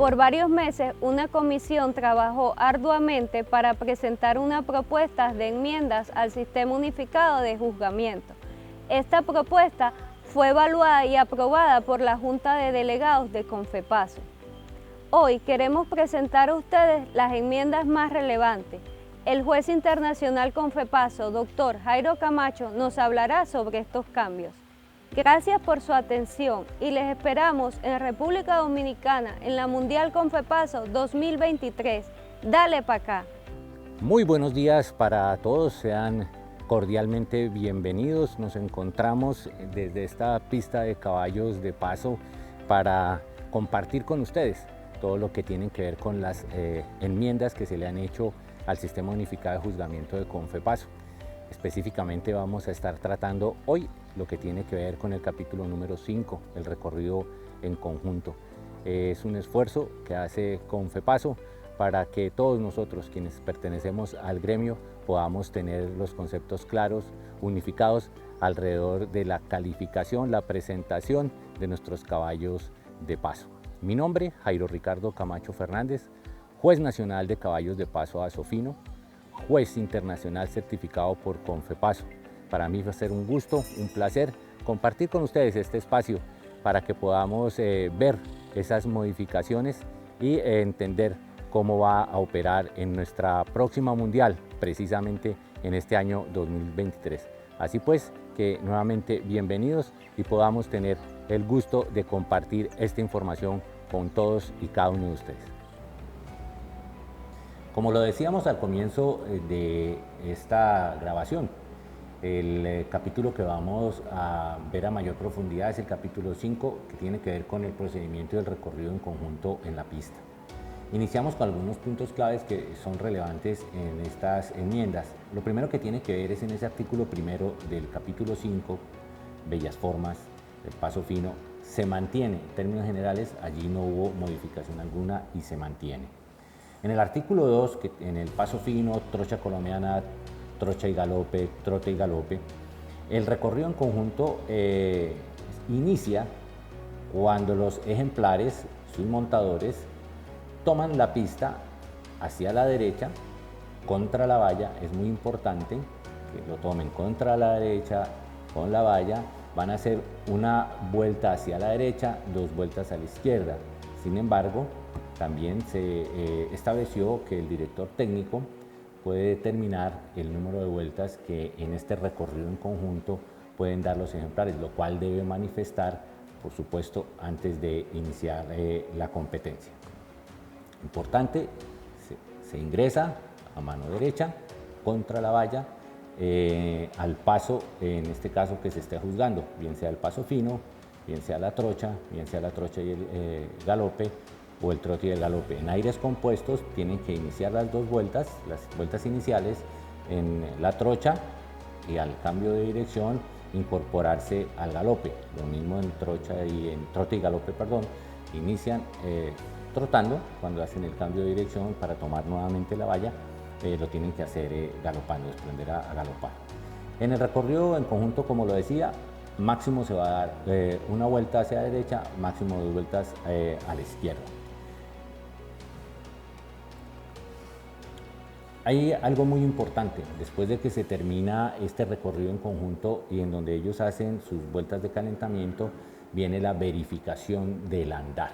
Por varios meses, una comisión trabajó arduamente para presentar una propuesta de enmiendas al Sistema Unificado de Juzgamiento. Esta propuesta fue evaluada y aprobada por la Junta de Delegados de Confepaso. Hoy queremos presentar a ustedes las enmiendas más relevantes. El juez internacional Confepaso, Dr. Jairo Camacho, nos hablará sobre estos cambios. Gracias por su atención y les esperamos en República Dominicana en la Mundial Confepaso 2023. Dale pa' acá. Muy buenos días para todos, sean cordialmente bienvenidos. Nos encontramos desde esta pista de caballos de paso para compartir con ustedes todo lo que tiene que ver con las enmiendas que se le han hecho al Sistema Unificado de Juzgamiento de Confepaso. Específicamente vamos a estar tratando hoy lo que tiene que ver con el capítulo número 5, el recorrido en conjunto. Es un esfuerzo que hace Confepaso para que todos nosotros quienes pertenecemos al gremio podamos tener los conceptos claros, unificados alrededor de la calificación, la presentación de nuestros caballos de paso. Mi nombre, Jairo Ricardo Camacho Fernández, juez nacional de caballos de paso Asofino, juez internacional certificado por Confepaso. Para mí va a ser un gusto, un placer compartir con ustedes este espacio para que podamos ver esas modificaciones y entender cómo va a operar en nuestra próxima mundial, precisamente en este año 2023. Así pues, que nuevamente bienvenidos y podamos tener el gusto de compartir esta información con todos y cada uno de ustedes. Como lo decíamos al comienzo de esta grabación, el capítulo que vamos a ver a mayor profundidad es el capítulo 5, que tiene que ver con el procedimiento y el recorrido en conjunto en la pista. Iniciamos con algunos puntos claves que son relevantes en estas enmiendas. Lo primero que tiene que ver es en ese artículo primero del capítulo 5, bellas formas, el paso fino, se mantiene. En términos generales, allí no hubo modificación alguna y se mantiene. En el artículo 2, que en el paso fino, trocha colombiana, trocha y galope, trote y galope, el recorrido en conjunto inicia cuando los ejemplares, sus montadores, toman la pista hacia la derecha, contra la valla. Es muy importante que lo tomen contra la derecha, con la valla. Van a hacer una vuelta hacia la derecha, 2 vueltas a la izquierda. Sin embargo, también se estableció que el director técnico puede determinar el número de vueltas que en este recorrido en conjunto pueden dar los ejemplares, lo cual debe manifestar, por supuesto, antes de iniciar la competencia. Importante, se ingresa a mano derecha contra la valla al paso, en este caso que se esté juzgando, bien sea el paso fino, bien sea la trocha y el galope, o el trote y el galope. En aires compuestos tienen que iniciar las 2 vueltas, las vueltas iniciales en la trocha, y al cambio de dirección incorporarse al galope. Lo mismo en trote y galope, inician trotando. Cuando hacen el cambio de dirección para tomar nuevamente la valla, lo tienen que hacer galopando, desprender a galopar. En el recorrido en conjunto, como lo decía, máximo se va a dar una vuelta hacia la derecha, máximo 2 vueltas a la izquierda. Hay algo muy importante, después de que se termina este recorrido en conjunto y en donde ellos hacen sus vueltas de calentamiento, viene la verificación del andar.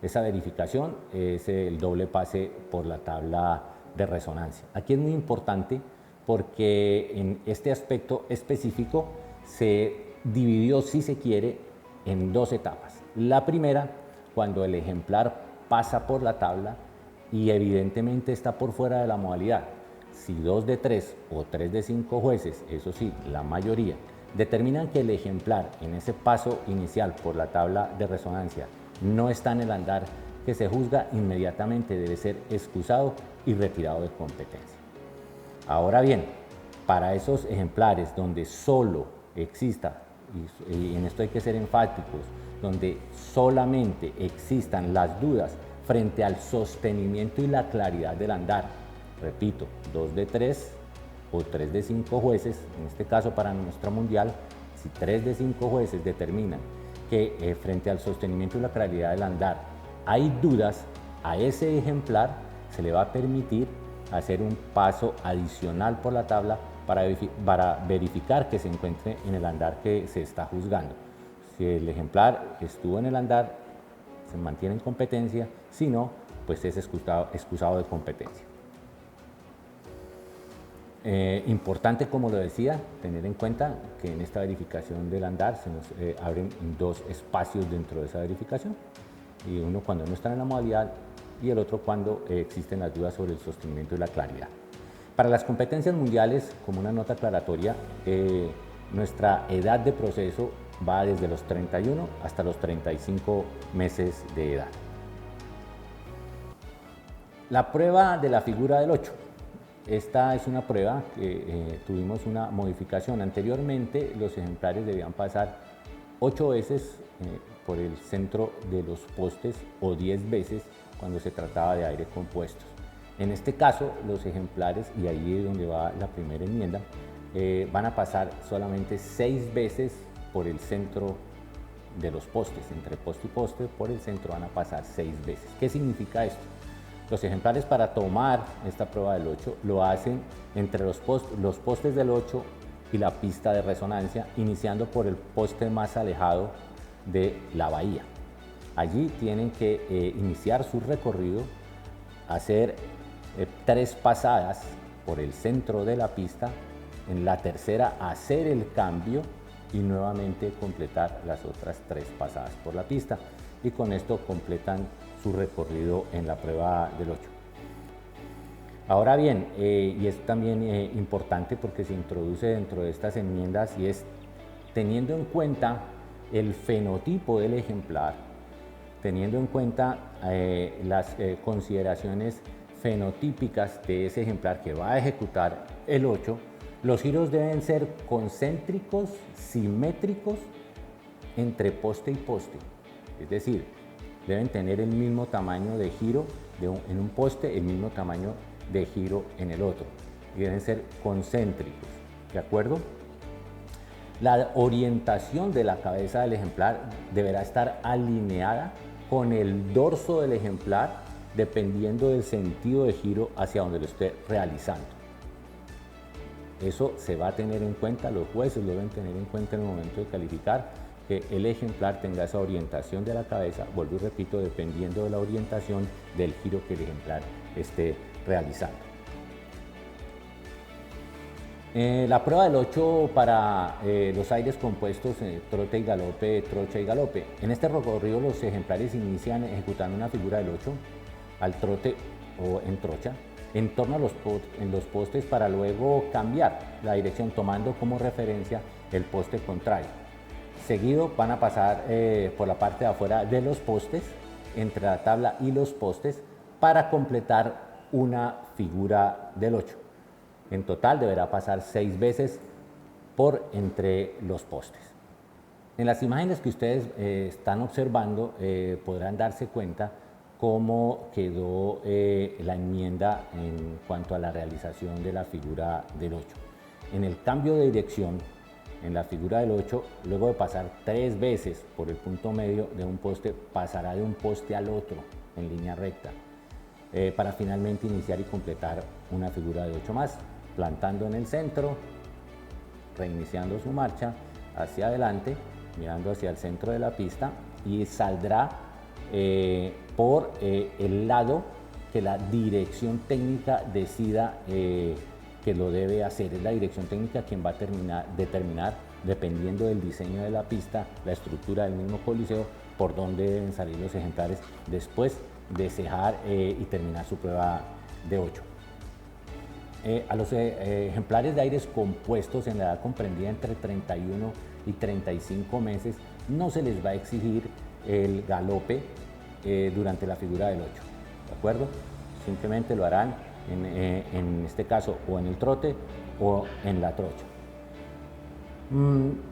Esa verificación es el doble pase por la tabla de resonancia. Aquí es muy importante porque en este aspecto específico se dividió, si se quiere, en 2 etapas. La primera, cuando el ejemplar pasa por la tabla y evidentemente está por fuera de la modalidad. Si 2 de 3 o 3 de 5 jueces, eso sí, la mayoría, determinan que el ejemplar en ese paso inicial por la tabla de resonancia no está en el andar que se juzga, inmediatamente debe ser excusado y retirado de competencia. Ahora bien, para esos ejemplares donde solo exista, y en esto hay que ser enfáticos, donde solamente existan las dudas frente al sostenimiento y la claridad del andar, repito, 2 de 3 o 3 de 5 jueces, en este caso para nuestra mundial, si 3 de 5 jueces determinan que frente al sostenimiento y la claridad del andar hay dudas, a ese ejemplar se le va a permitir hacer un paso adicional por la tabla para verificar que se encuentre en el andar que se está juzgando. Si el ejemplar estuvo en el andar, se mantiene en competencia; si no, pues es excusado de competencia. Importante, como lo decía, tener en cuenta que en esta verificación del andar se nos abren dos espacios dentro de esa verificación, y uno cuando no está en la modalidad y el otro cuando existen las dudas sobre el sostenimiento y la claridad. Para las competencias mundiales, como una nota aclaratoria, nuestra edad de proceso va desde los 31 hasta los 35 meses de edad. La prueba de la figura del 8. Esta es una prueba que tuvimos una modificación. Anteriormente los ejemplares debían pasar 8 veces por el centro de los postes o 10 veces cuando se trataba de aire compuestos. En este caso, los ejemplares, y ahí es donde va la primera enmienda, van a pasar solamente 6 veces por el centro de los postes. Entre poste y poste, por el centro van a pasar 6 veces. ¿Qué significa esto? Los ejemplares, para tomar esta prueba del 8, lo hacen entre los postes del 8 y la pista de resonancia, iniciando por el poste más alejado de la bahía. Allí tienen que iniciar su recorrido, hacer 3 pasadas por el centro de la pista, en la tercera hacer el cambio y nuevamente completar las otras 3 pasadas por la pista, y con esto completan su recorrido en la prueba del 8. Ahora bien, y es también importante porque se introduce dentro de estas enmiendas, y es teniendo en cuenta el fenotipo del ejemplar, teniendo en cuenta las consideraciones fenotípicas de ese ejemplar que va a ejecutar el 8, los giros deben ser concéntricos, simétricos entre poste y poste. Es decir, deben tener el mismo tamaño de giro en un poste, el mismo tamaño de giro en el otro, y deben ser concéntricos, ¿de acuerdo? La orientación de la cabeza del ejemplar deberá estar alineada con el dorso del ejemplar, dependiendo del sentido de giro hacia donde lo esté realizando. Eso se va a tener en cuenta, los jueces lo deben tener en cuenta en el momento de calificar, que el ejemplar tenga esa orientación de la cabeza, vuelvo y repito, dependiendo de la orientación del giro que el ejemplar esté realizando. La prueba del 8 para los aires compuestos, trote y galope, trocha y galope. En este recorrido los ejemplares inician ejecutando una figura del 8 al trote o en trocha, en torno a los postes, para luego cambiar la dirección tomando como referencia el poste contrario. Seguido van a pasar por la parte de afuera de los postes, entre la tabla y los postes, para completar una figura del 8. En total deberá pasar 6 veces por entre los postes. En las imágenes que ustedes están observando podrán darse cuenta cómo quedó la enmienda en cuanto a la realización de la figura del 8. En el cambio de dirección, en la figura del 8, luego de pasar 3 veces por el punto medio de un poste, pasará de un poste al otro en línea recta, para finalmente iniciar y completar una figura de 8 más, plantando en el centro, reiniciando su marcha hacia adelante, mirando hacia el centro de la pista, y saldrá por el lado que la dirección técnica decida que lo debe hacer. Es la dirección técnica quien va a determinar, dependiendo del diseño de la pista, la estructura del mismo coliseo, por dónde deben salir los ejemplares después de cejar y terminar su prueba de 8. A los ejemplares de aires compuestos en la edad comprendida entre 31 y 35 meses no se les va a exigir el galope durante la figura del 8, ¿de acuerdo? Simplemente lo harán en este caso o en el trote o en la trocha.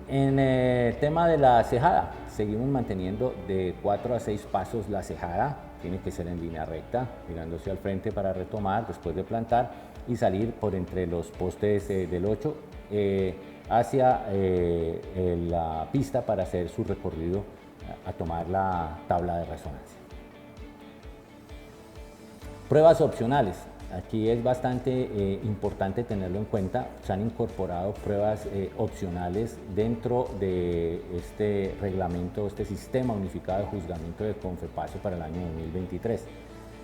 En el tema de la cejada, seguimos manteniendo de 4 a 6 pasos la cejada. Tiene que ser en línea recta, mirándose al frente para retomar después de plantar y salir por entre los postes del 8 hacia la pista para hacer su recorrido a tomar la tabla de resonancia. Pruebas opcionales. Aquí es bastante importante tenerlo en cuenta. Se han incorporado pruebas opcionales dentro de este reglamento, este sistema unificado de juzgamiento de CONFEPASO para el año 2023.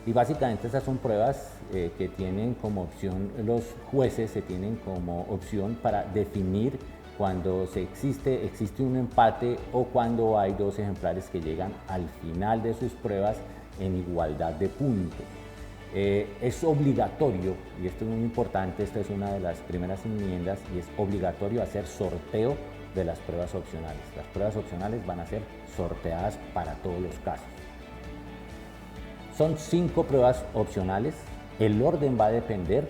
Y básicamente estas son pruebas que tienen como opción, los jueces se tienen como opción para definir cuando existe un empate o cuando hay dos ejemplares que llegan al final de sus pruebas en igualdad de puntos. Es obligatorio, y esto es muy importante, esta es una de las primeras enmiendas, y es obligatorio hacer sorteo de las pruebas opcionales. Las pruebas opcionales van a ser sorteadas para todos los casos. Son 5 pruebas opcionales. El orden va a depender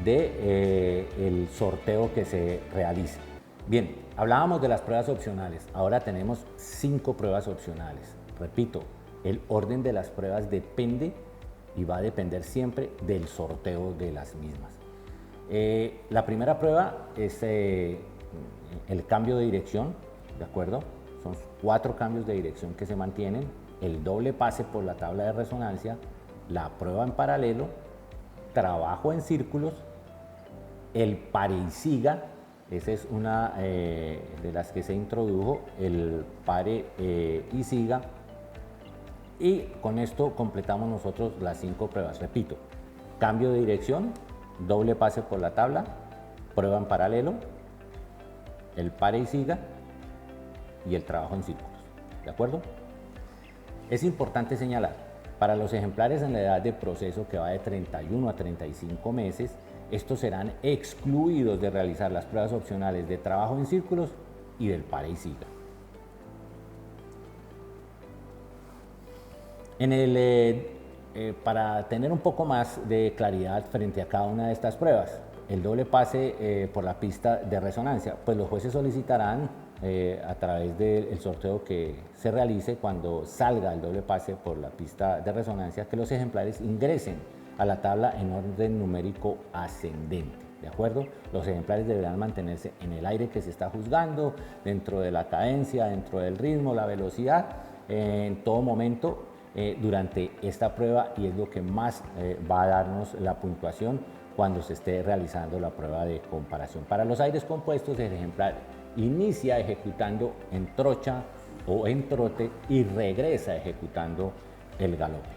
del sorteo que se realice. Bien, hablábamos de las pruebas opcionales. Ahora tenemos 5 pruebas opcionales. Repito, el orden de las pruebas depende y va a depender siempre del sorteo de las mismas. La primera prueba es el cambio de dirección, ¿de acuerdo? Son 4 cambios de dirección que se mantienen, el doble pase por la tabla de resonancia, la prueba en paralelo, trabajo en círculos, el pare y siga, esa es una de las que se introdujo, el pare y siga. Y con esto completamos nosotros las 5 pruebas. Repito, cambio de dirección, doble pase por la tabla, prueba en paralelo, el pare y siga y el trabajo en círculos. ¿De acuerdo? Es importante señalar, para los ejemplares en la edad de proceso que va de 31 a 35 meses, estos serán excluidos de realizar las pruebas opcionales de trabajo en círculos y del pare y siga. Para tener un poco más de claridad frente a cada una de estas pruebas, el doble pase por la pista de resonancia, pues los jueces solicitarán a través del sorteo que se realice cuando salga el doble pase por la pista de resonancia, que los ejemplares ingresen a la tabla en orden numérico ascendente. ¿De acuerdo? Los ejemplares deberán mantenerse en el aire que se está juzgando, dentro de la cadencia, dentro del ritmo, la velocidad, en todo momento durante esta prueba, y es lo que más va a darnos la puntuación cuando se esté realizando la prueba de comparación. Para los aires compuestos, el ejemplar inicia ejecutando en trocha o en trote y regresa ejecutando el galope.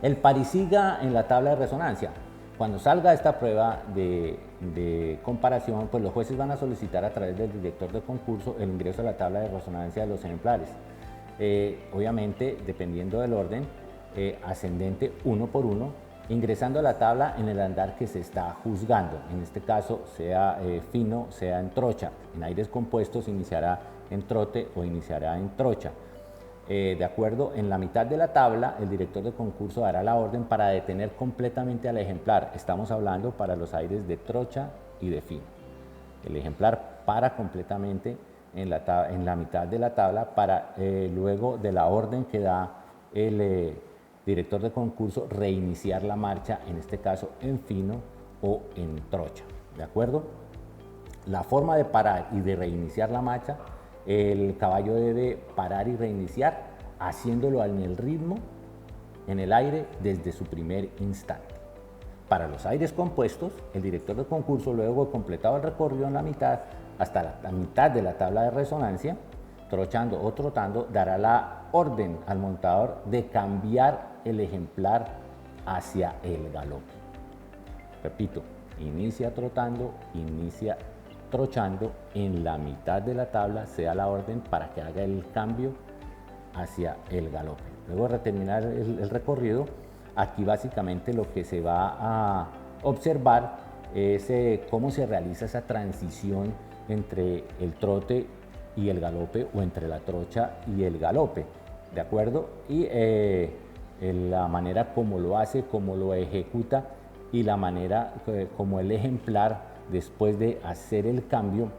El pare y siga en la tabla de resonancia. Cuando salga esta prueba de comparación, pues los jueces van a solicitar a través del director de concurso el ingreso a la tabla de resonancia de los ejemplares. Obviamente, dependiendo del orden, ascendente uno por uno, ingresando a la tabla en el andar que se está juzgando. En este caso, sea fino, sea en trocha. En aires compuestos iniciará en trote o iniciará en trocha. De acuerdo, en la mitad de la tabla, el director de concurso dará la orden para detener completamente al ejemplar. Estamos hablando para los aires de trocha y de fino. El ejemplar para completamente en la mitad de la tabla para luego de la orden que da el director de concurso reiniciar la marcha, en este caso en fino o en trocha. ¿De acuerdo? La forma de parar y de reiniciar la marcha, el caballo debe parar y reiniciar haciéndolo en el ritmo, en el aire, desde su primer instante. Para los aires compuestos, el director de concurso, luego de completado el recorrido en la mitad, hasta la mitad de la tabla de resonancia, trochando o trotando, dará la orden al montador de cambiar el ejemplar hacia el galope. Repito, inicia trotando, inicia trochando, en la mitad de la tabla se da la orden para que haga el cambio hacia el galope. Luego de terminar el recorrido, aquí básicamente lo que se va a observar es cómo se realiza esa transición entre el trote y el galope, o entre la trocha y el galope, ¿de acuerdo? Y la manera como lo hace, cómo lo ejecuta, y la manera como el ejemplar, después de hacer el cambio,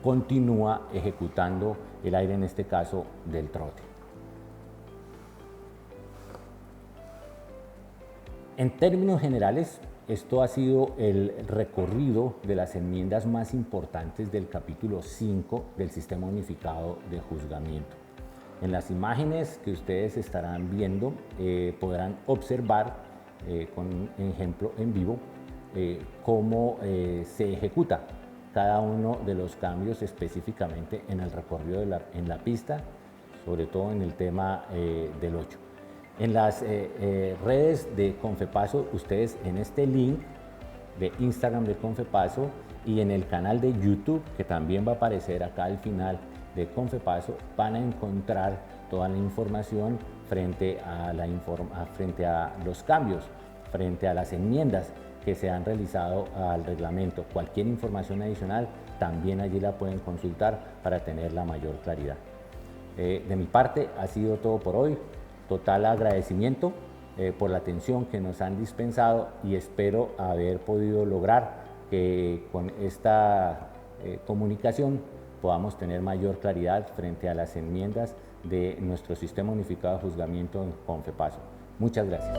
continúa ejecutando el aire, en este caso del trote. En términos generales, esto ha sido el recorrido de las enmiendas más importantes del capítulo 5 del Sistema Unificado de Juzgamiento. En las imágenes que ustedes estarán viendo podrán observar con un ejemplo en vivo cómo se ejecuta cada uno de los cambios específicamente en el recorrido en la pista, sobre todo en el tema del 8. En las redes de Confepaso, ustedes en este link de Instagram de Confepaso y en el canal de YouTube, que también va a aparecer acá al final de Confepaso, van a encontrar toda la información frente a los cambios, frente a las enmiendas que se han realizado al reglamento. Cualquier información adicional también allí la pueden consultar para tener la mayor claridad. De mi parte ha sido todo por hoy. Total agradecimiento por la atención que nos han dispensado y espero haber podido lograr que con esta comunicación podamos tener mayor claridad frente a las enmiendas de nuestro Sistema Unificado de Juzgamiento en Confepaso. Muchas gracias.